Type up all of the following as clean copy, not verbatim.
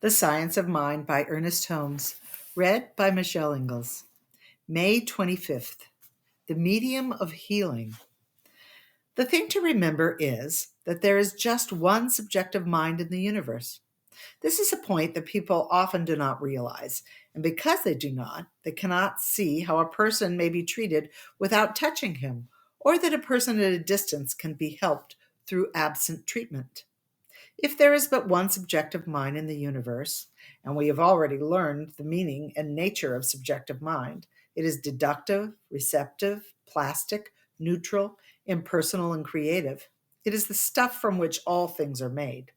The Science of Mind by Ernest Holmes, read by Michelle Ingalls. May 25th, the medium of healing. The thing to remember is that there is just one subjective mind in the universe. This is a point that people often do not realize, and because they do not, they cannot see how a person may be treated without touching him, or that a person at a distance can be helped through absent treatment. If there is but one subjective mind in the universe, and we have already learned the meaning and nature of subjective mind, it is deductive, receptive, plastic, neutral, impersonal, and creative. It is the stuff from which all things are made.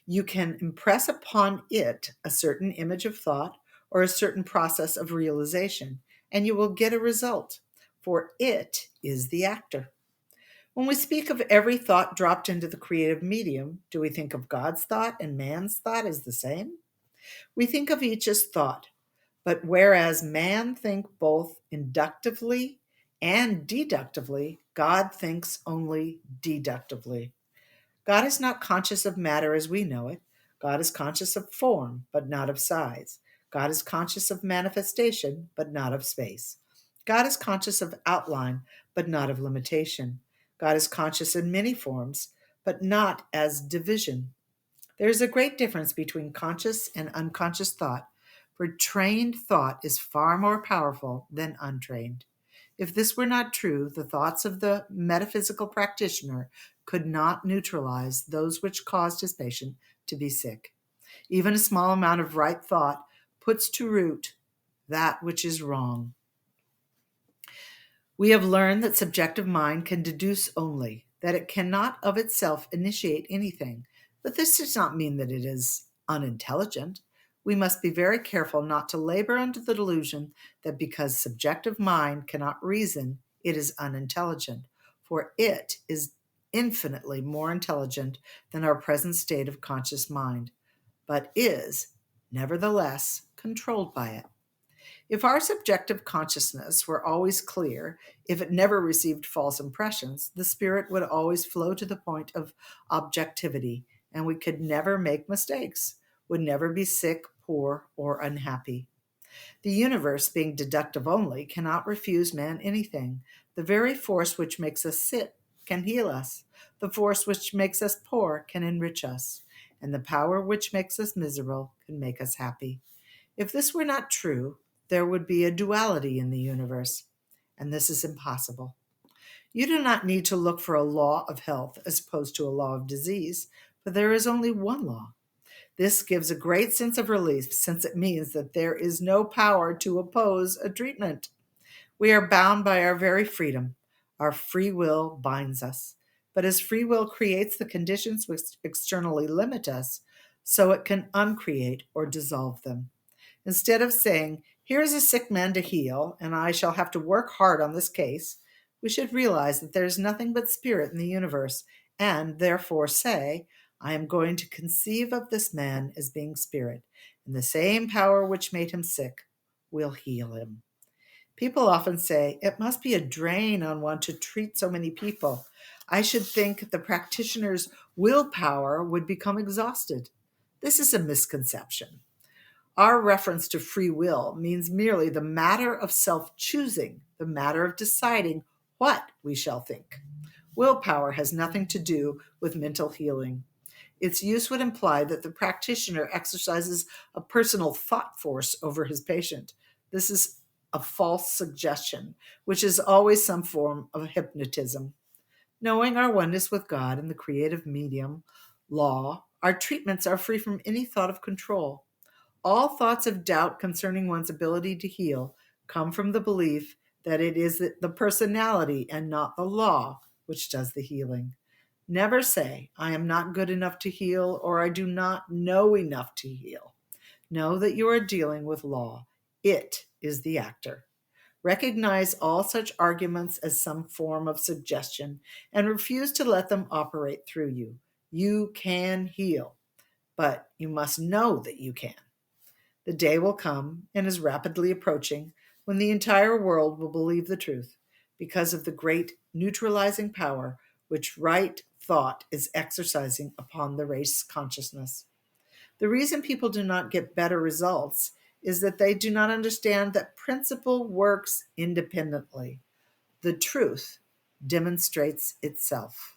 You can impress upon it a certain image of thought or a certain process of realization, and you will get a result, for it is the actor. When we speak of every thought dropped into the creative medium, do we think of God's thought and man's thought as the same? We think of each as thought, but whereas man thinks both inductively and deductively, God thinks only deductively. God is not conscious of matter as we know it. God is conscious of form, but not of size. God is conscious of manifestation, but not of space. God is conscious of outline, but not of limitation. God is conscious in many forms, but not as division. There is a great difference between conscious and unconscious thought, for trained thought is far more powerful than untrained. If this were not true, the thoughts of the metaphysical practitioner could not neutralize those which caused his patient to be sick. Even a small amount of right thought puts to root that which is wrong. We have learned that subjective mind can deduce only, that it cannot of itself initiate anything, but this does not mean that it is unintelligent. We must be very careful not to labor under the delusion that because subjective mind cannot reason, it is unintelligent, for it is infinitely more intelligent than our present state of conscious mind, but is, nevertheless, controlled by it. If our subjective consciousness were always clear, if it never received false impressions, the spirit would always flow to the point of objectivity, and we could never make mistakes, would never be sick, poor, or unhappy. The universe, being deductive only, cannot refuse man anything. The very force which makes us sick can heal us. The force which makes us poor can enrich us. And the power which makes us miserable can make us happy. If this were not true, there would be a duality in the universe, and this is impossible. You do not need to look for a law of health as opposed to a law of disease, for there is only one law. This gives a great sense of relief since it means that there is no power to oppose a treatment. We are bound by our very freedom. Our free will binds us. But as free will creates the conditions which externally limit us, so it can uncreate or dissolve them. Instead of saying, here is a sick man to heal, and I shall have to work hard on this case, we should realize that there is nothing but spirit in the universe, and therefore say, I am going to conceive of this man as being spirit, and the same power which made him sick will heal him. People often say, it must be a drain on one to treat so many people. I should think the practitioner's willpower would become exhausted. This is a misconception. Our reference to free will means merely the matter of self-choosing, the matter of deciding what we shall think. Willpower has nothing to do with mental healing. Its use would imply that the practitioner exercises a personal thought force over his patient. This is a false suggestion, which is always some form of hypnotism. Knowing our oneness with God and the creative medium, law, our treatments are free from any thought of control. All thoughts of doubt concerning one's ability to heal come from the belief that it is the personality and not the law which does the healing. Never say, I am not good enough to heal or I do not know enough to heal. Know that you are dealing with law. It is the actor. Recognize all such arguments as some form of suggestion and refuse to let them operate through you. You can heal, but you must know that you can. The day will come, and is rapidly approaching, when the entire world will believe the truth because of the great neutralizing power which right thought is exercising upon the race consciousness. The reason people do not get better results is that they do not understand that principle works independently. The truth demonstrates itself.